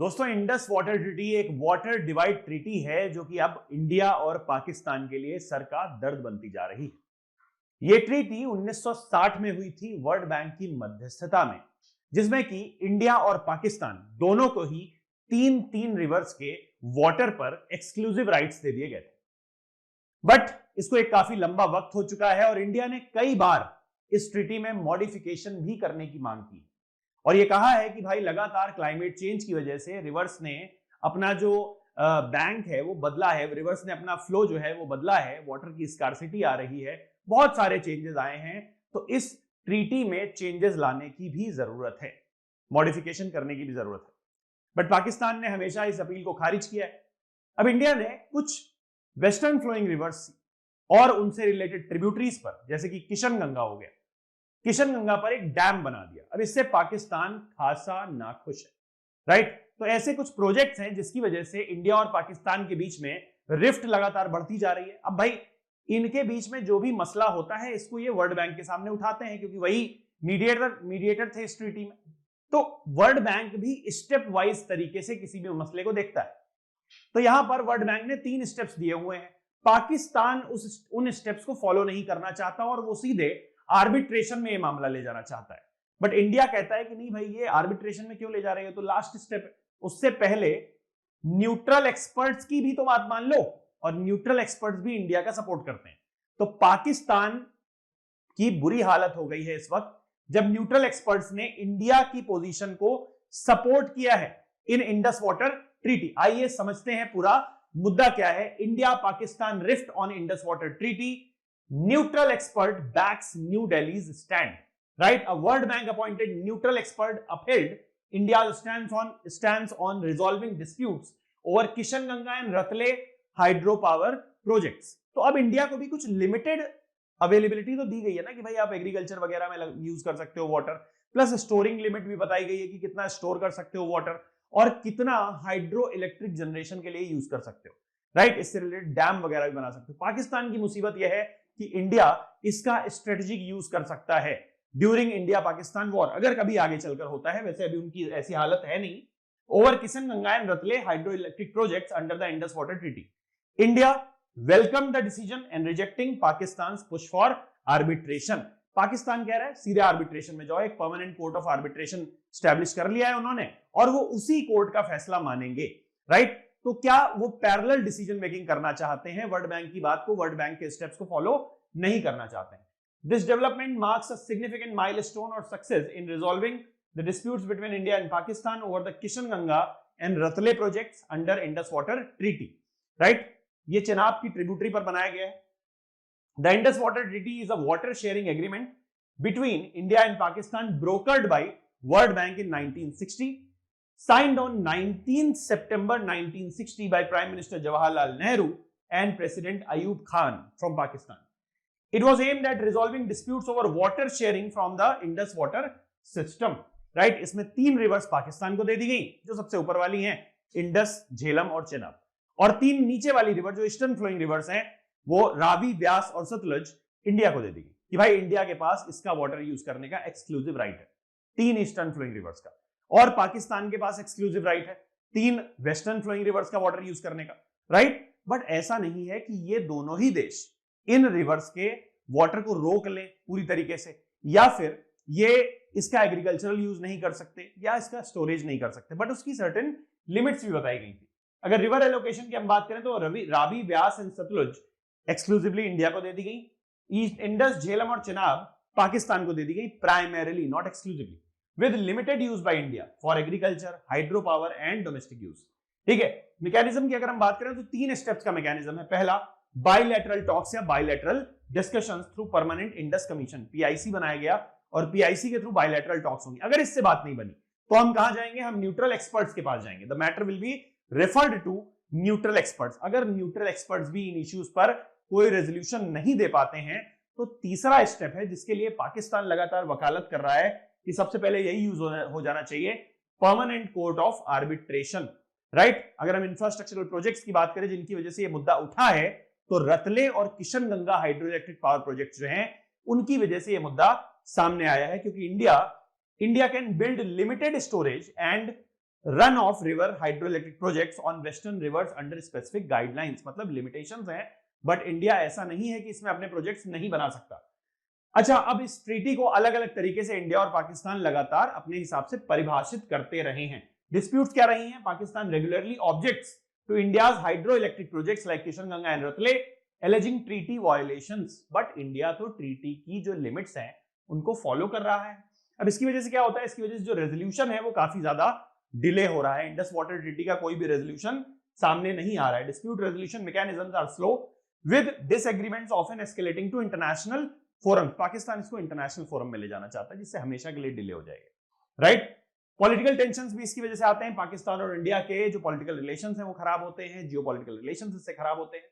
दोस्तों, Indus water treaty एक water divide treaty है जो कि अब इंडिया और पाकिस्तान के लिए सर का दर्द बनती जा रही है। यह ट्रीटी 1960 में हुई थी वर्ल्ड बैंक की मध्यस्थता में, जिसमें कि इंडिया और पाकिस्तान दोनों को ही तीन तीन रिवर्स के वाटर पर एक्सक्लूसिव राइट्स दे दिए गए थे। बट इसको एक काफी लंबा वक्त हो चुका है और इंडिया ने कई बार इस ट्रीटी में मॉडिफिकेशन भी करने की मांग की और यह कहा है कि भाई लगातार क्लाइमेट चेंज की वजह से रिवर्स ने अपना जो बैंक है वो बदला है, रिवर्स ने अपना फ्लो जो है वो बदला है, वाटर की स्कार्सिटी आ रही है, बहुत सारे चेंजेस आए हैं। तो इस ट्रीटी में चेंजेस लाने की भी जरूरत है, मॉडिफिकेशन करने की भी जरूरत है। बट पाकिस्तान ने हमेशा इस अपील को खारिज किया है। अब इंडिया ने कुछ वेस्टर्न फ्लोइंग रिवर्स और उनसे रिलेटेड ट्रिब्यूटरीज पर, जैसे कि किशन गंगा हो गया, किशन गंगा पर एक डैम बना दिया। अब इससे पाकिस्तान खासा नाखुश है, राइट। तो ऐसे कुछ प्रोजेक्ट्स हैं जिसकी वजह से इंडिया और पाकिस्तान के बीच में रिफ्ट लगातार बढ़ती जा रही है। अब भाई इनके बीच में जो भी मसला होता है इसको ये वर्ल्ड बैंक के सामने उठाते हैं, क्योंकि वही मीडिएटर थे इस ट्रीटी में। तो वर्ल्ड बैंक भी स्टेप वाइज तरीके से किसी भी मसले को देखता है। तो यहां पर वर्ल्ड बैंक ने 3 स्टेप्स दिए हुए हैं। पाकिस्तान उन स्टेप्स को फॉलो नहीं करना चाहता और वो सीधे आर्बिट्रेशन में ये मामला ले जाना चाहता है। बट इंडिया कहता है कि नहीं भाई, ये आर्बिट्रेशन में क्यों ले जा रहे हो, तो लास्ट स्टेप, उससे पहले न्यूट्रल एक्सपर्ट्स की भी तो बात मान लो, और न्यूट्रल एक्सपर्ट्स भी इंडिया का सपोर्ट करते हैं। तो पाकिस्तान की बुरी हालत हो गई है इस वक्त जब न्यूट्रल एक्सपर्ट्स ने इंडिया की पोजीशन को सपोर्ट किया है इन इंडस वाटर ट्रीटी। आइए समझते हैं पूरा मुद्दा क्या है। India Pakistan rift on Indus water treaty, neutral expert backs New Delhi's stand, right? A World Bank appointed neutral expert upheld India's stance on resolving disputes over Kishanganga and Ratle hydropower projects. तो अब India को भी कुछ limited availability तो दी गई है ना कि भाई आप एग्रीकल्चर वगैरह में यूज कर सकते हो वाटर, प्लस स्टोरिंग लिमिट भी बताई गई है कि कितना स्टोर कर सकते हो वाटर और कितना हाइड्रो इलेक्ट्रिक जनरेशन के लिए यूज कर सकते हो, राइट। इससे रिलेटेड डैम वगैरह भी बना सकते हो। पाकिस्तान की मुसीबत यह है कि इंडिया इसका स्ट्रेटेजिक यूज कर सकता है ड्यूरिंग इंडिया पाकिस्तान वॉर, अगर कभी आगे चलकर होता है। वैसे अभी उनकी ऐसी हालत है नहीं। Over Kishan Ganga and Ratle hydro electric projects under the Indus water treaty, India welcome the decision and rejecting Pakistan push for arbitration. Pakistan कह रहा है सीधे आर्बिट्रेशन में जाओ, एक permanent court of arbitration establish कर लिया है उन्होंने और वो उसी कोर्ट का फैसला मानेंगे, राइट। तो क्या वो पैरेलल डिसीजन मेकिंग करना चाहते हैं, वर्ल्ड बैंक की बात को, वर्ल्ड बैंक के स्टेप्स को फॉलो नहीं करना चाहते हैं। This development marks a significant milestone और success in resolving the disputes between India and Pakistan over the Kishanganga and Ratle projects under Indus water treaty, right. ये चेनाब की ट्रिब्यूटरी पर बनाया गया है। The Indus water treaty is a water sharing agreement between India and Pakistan brokered by world bank in 1960, signed on 19th September 1960 by Prime Minister Jawaharlal Nehru and President Ayub Khan from Pakistan. It was aimed at resolving disputes over water sharing from the Indus water system, right? इसमें 3 reverse Pakistan को दे दी गई जो सबसे ऊपर वाली हैं, Indus, Jhelum और चेनाब, और 3 नीचे वाली रिवर जो ईस्टर्न फ्लोइंग रिवर्स हैं वो रावी, ब्यास और सतलुज इंडिया को दे दी गई कि भाई इंडिया के पास इसका वाटर यूज करने का एक्सक्लूसिव राइट है, 3 ईस्टर्न फ्लोइंग रिवर्स का, और पाकिस्तान के पास एक्सक्लूसिव राइट है 3 वेस्टर्न फ्लोइंग रिवर्स का वाटर यूज करने का, राइट। बट ऐसा नहीं है कि ये दोनों ही देश इन रिवर्स के वाटर को रोक लें पूरी तरीके से, या फिर ये इसका एग्रीकल्चरल यूज नहीं कर सकते या इसका स्टोरेज नहीं कर सकते, बट उसकी सर्टेन लिमिट्स भी बताई गई थी। अगर रिवर एलोकेशन की हम बात करें तो Ravi, Beas and Sutlej exclusively India को दे दी गई, ईस्ट, इंडस, झेलम और चेनाब पाकिस्तान को दे दी गई, primarily not exclusively, with limited use by India for agriculture, hydropower and domestic use, ठीक है। मैकेनिज्म की अगर हम बात करें तो 3 स्टेप्स का मैकेनिज्म है। पहला, बायलैटरल टॉक्स या bilateral discussions through permanent Indus commission, PIC बनाया गया और पीआईसी के थ्रू बायलैटरल टॉक्स होंगी। अगर इससे बात नहीं बनी तो हम कहां जाएंगे, हम न्यूट्रल एक्सपर्ट्स के पास जाएंगे। The matter will be referred to neutral experts. अगर न्यूट्रल एक्सपर्ट्स भी इन इश्यूज पर कोई रेजोल्यूशन नहीं दे पाते हैं तो तीसरा स्टेप है जिसके लिए पाकिस्तान लगातार वकालत कर रहा है कि सबसे पहले यही यूज हो जाना चाहिए, permanent court of arbitration, right. अगर हम इंफ्रास्ट्रक्चरल प्रोजेक्ट्स की बात करें जिनकी वजह से यह मुद्दा उठा है तो रतले और Kishan Ganga hydro electric power projects जो हैं उनकी वजह से यह मुद्दा सामने आया है, क्योंकि India can build limited storage and run of river hydroelectric projects on western rivers under specific guidelines, मतलब लिमिटेशंस हैं, बट इंडिया ऐसा नहीं है कि इसमें अपने प्रोजेक्ट्स नहीं बना सकता। अच्छा, अब इस ट्रीटी को अलग अलग तरीके से इंडिया और पाकिस्तान लगातार अपने हिसाब से परिभाषित करते रहे हैं। डिस्प्यूट्स क्या रही हैं? Pakistan regularly objects to India's hydro electric projects like Kishanganga and Ratle alleging treaty violations, but India तो ट्रीटी की जो लिमिट्स हैं उनको फॉलो कर रहा है। अब इसकी वजह से क्या होता है? इसकी वजह से जो रेजोल्यूशन है वो काफी ज्यादा डिले हो रहा है। इंडस वाटर ट्रीटी का कोई भी रेजोल्यूशन सामने नहीं आ रहा है। Dispute resolution mechanisms are slow with disagreements often escalating to international forum. Pakistan इसको इंटरनेशनल फोरम में ले जाना चाहता है, जिससे हमेशा के लिए डिले हो जाएगा, राइट। पॉलिटिकल टेंशंस भी इसकी वजह से आते हैं। पाकिस्तान और इंडिया के जो पॉलिटिकल रिलेशंस हैं वो खराब होते हैं, जियोपॉलिटिकल रिलेशंस इससे खराब होते हैं,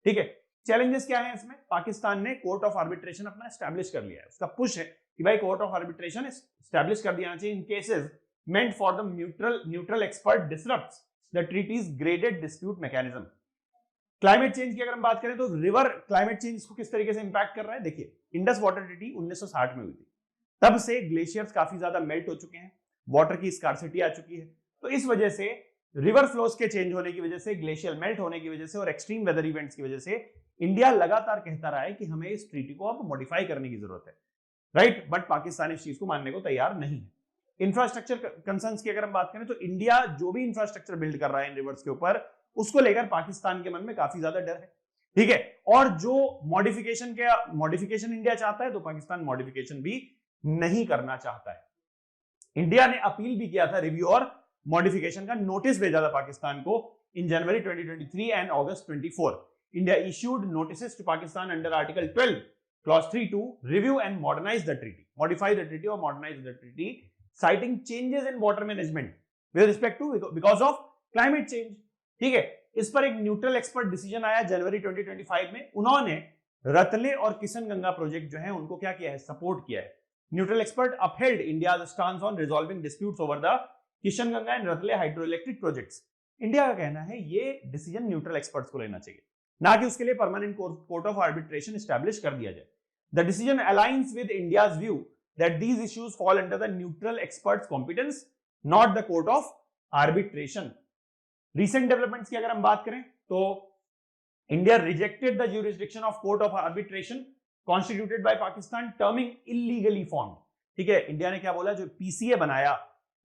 ठीक है। चैलेंजेस क्या है इसमें? पाकिस्तान ने कोर्ट ऑफ आर्बिट्रेशन अपना एस्टैब्लिश कर लिया है। उसका पुश है कि भाई कोर्ट ऑफ आर्बिट्रेशन एस्टैब्लिश कर दिया चाहिए इन cases meant for the neutral expert disrupts the treaty's graded dispute mechanism। Climate change की अगर हम बात करें तो रिवर क्लाइमेट चेंज इसको किस तरीके से इंपैक्ट कर रहा है? देखिए, इंडस वाटर ट्रीटी 1960 में हुई थी, तब से ग्लेशियर्स काफी ज्यादा मेल्ट हो चुके हैं, वाटर की स्कार्सिटी आ चुकी है, तो इस वजह से रिवर फ्लोस के चेंज होने की वजह से, ग्लेशियर मेल्ट होने की वजह से और एक्सट्रीम वेदर इवेंट्स की वजह से इंडिया लगातार कहता रहा है कि हमें इस ट्रीटी को अब मॉडिफाई करने की जरूरत है, राइट। बट पाकिस्तान इस चीज को मानने को तैयार नहीं है। इंफ्रास्ट्रक्चर कंसर्न्स की अगर हम बात करें तो इंडिया जो भी इंफ्रास्ट्रक्चर बिल्ड कर रहा है इन रिवर्स के ऊपर, उसको लेकर पाकिस्तान के मन में काफी ज्यादा डर है, ठीक है। और जो मॉडिफिकेशन इंडिया चाहता है तो पाकिस्तान मॉडिफिकेशन भी नहीं करना चाहता है। इंडिया ने अपील भी किया था रिव्यू और मॉडिफिकेशन का, नोटिस भेजा था पाकिस्तान को in January 2023 and August 24। India issued notices to Pakistan under article 12 clause 3 to review and modernize the treaty, modify the treaty और modernize the treaty citing changes in water management with respect to because of climate change, ठीक है। इस पर एक neutral expert decision आया जनवरी 2025 में। उन्होंने रतले और किशनगंगा प्रोजेक्ट जो है उनको क्या किया है? सपोर्ट किया है। Neutral expert upheld India's stance on resolving disputes over the Kishanganga and Ratle hydroelectric projects. India का कहना है ये डिसीजन न्यूट्रल एक्सपर्ट्स को लेना चाहिए, ना कि उसके लिए permanent court of arbitration establish कर दिया जाए। The decision aligns with India's view that these issues fall under the neutral experts competence, not the court of arbitration। recent developments की अगर हम बात करें तो India rejected the jurisdiction of court of arbitration constituted by Pakistan, terming illegally formed, ठीक है। India ने क्या बोला? जो पीसीए बनाया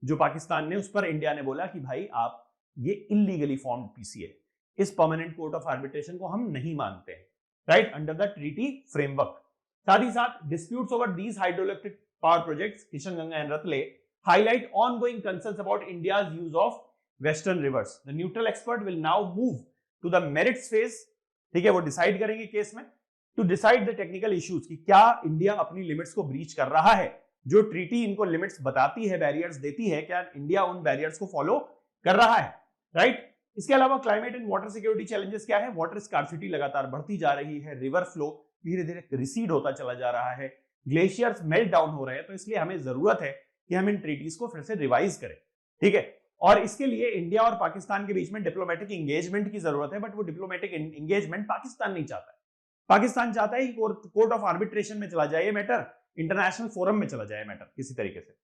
जो पाकिस्तान ने, उस पर इंडिया ने बोला कि भाई आप ये इलीगली फॉर्म्ड पीसीए, इस परमानेंट कोर्ट ऑफ आर्बिट्रेशन को हम नहीं मानते हैं, right, under the treaty framework. साथ ही साथ disputes over these hydroelectric power projects Kishanganga and Ratle highlight ongoing concerns about India's use of western rivers. The neutral expert will now move to the merits phase, ठीक है। वो decide करेंगे case में to decide the technical issues कि क्या India अपनी limits को breach कर रहा है, जो ट्रीटी इनको लिमिट्स बताती है, बैरियर्स देती है, क्या इंडिया उन बैरियर्स को फॉलो कर रहा है, राइट। इसके अलावा climate and water security challenges क्या है? वाटर स्कार्सिटी लगातार बढ़ती जा रही है, रिवर फ्लो धीरे धीरे रिसीड होता चला जा रहा है, ग्लेशियर्स मेल्ट डाउन हो रहे हैं, तो इसलिए हमें जरूरत है कि हम इन ट्रीटीज को फिर से रिवाइज करें, ठीक है। और इसके लिए इंडिया और पाकिस्तान के बीच में डिप्लोमेटिक एंगेजमेंट की जरूरत है, बट वो डिप्लोमेटिक एंगेजमेंट पाकिस्तान नहीं चाहता है। पाकिस्तान चाहता है कि कोर्ट ऑफ आर्बिट्रेशन में चला जाए ये मैटर, इंटरनेशनल फोरम में चला जाए मैटर किसी तरीके से।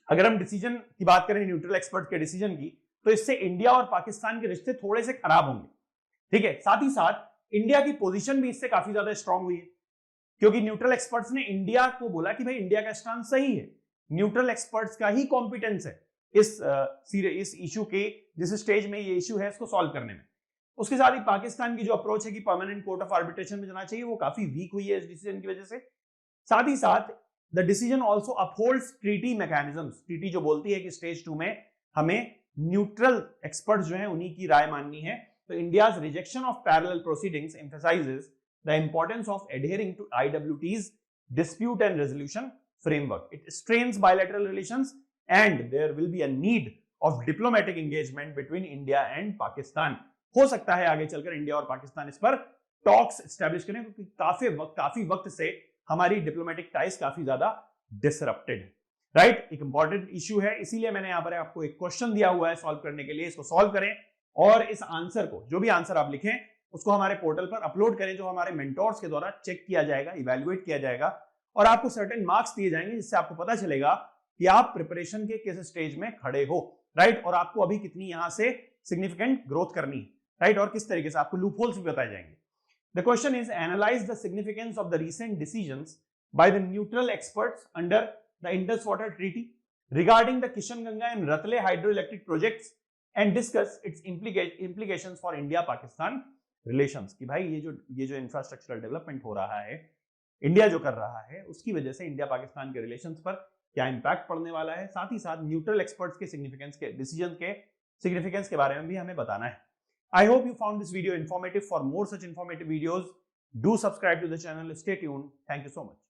अगर हम डिसीजन की बात करें, न्यूट्रल एक्सपर्ट के डिसीजन की, तो इससे इंडिया और पाकिस्तान के रिश्ते थोड़े से खराब होंगे, ठीक है। साथ ही साथ इंडिया की पोजीशन भी इससे काफी ज्यादा स्ट्रांग हुई है, क्योंकि न्यूट्रल एक्सपर्ट्स ने इंडिया को बोला कि भाई इंडिया का स्टैंड सही है, न्यूट्रल एक्सपर्ट्स का ही कॉम्पिटेंस है इस इशू के, जिस स्टेज में ये इशू है इसको सॉल्व करने में। उसके साथ ही पाकिस्तान की जो अप्रोच है कि परमानेंट कोर्ट ऑफ आर्बिट्रेशन में जाना चाहिए, वो काफी वीक हुई है इस डिसीजन की वजह से। साथ ही साथ the decision also upholds treaty mechanisms. Treaty जो बोलती है कि स्टेज 2 में हमें न्यूट्रल एक्सपर्ट्स जो है उन्हीं की राय माननी है, तो India's rejection of parallel proceedings emphasises the importance of adhering to IWT's dispute and resolution framework. It strains bilateral relations and there will be a need of diplomatic engagement between India and Pakistan. हो सकता है आगे चलकर India और पाकिस्तान इस पर talks establish करें, क्योंकि काफी वक्त से हमारी डिप्लोमेटिक टाइज काफी ज्यादा डिसरप्टेड है, राइट। एक इंपॉर्टेंट इश्यू है, इसीलिए मैंने यहाँ पर आपको एक क्वेश्चन दिया हुआ है सॉल्व करने के लिए। इसको सॉल्व करें और इस आंसर को, जो भी आंसर आप लिखें उसको हमारे पोर्टल पर अपलोड करें, जो हमारे मेंटोर्स के द्वारा चेक किया जाएगा, इवैल्यूएट किया जाएगा और आपको सर्टेन मार्क्स दिए जाएंगे, जिससे आपको पता चलेगा कि आप प्रिपरेशन के किस स्टेज में खड़े हो, राइट, और आपको अभी कितनी यहां से सिग्निफिकेंट ग्रोथ करनी है, राइट, और किस तरीके से आपको लूपहोल्स भी बताए जाएंगे। The question is analyse the significance of the recent decisions by the neutral experts under the Indus water treaty regarding the Kishanganga and Ratle hydroelectric projects and discuss it's implications for India Pakistan relations. कि भाई ये जो infrastructural development हो रहा है, India जो कर रहा है, उसकी वजह से इंडिया पाकिस्तान के रिलेशंस पर क्या इंपैक्ट पड़ने वाला है, साथ ही साथ न्यूट्रल एक्सपर्ट्स के सिग्निफिकेंस के डिसीजन के सिग्निफिकेंस के बारे में भी हमें बताना है। I hope you found this video informative. For more such informative videos do subscribe to the channel, stay tuned, thank you so much.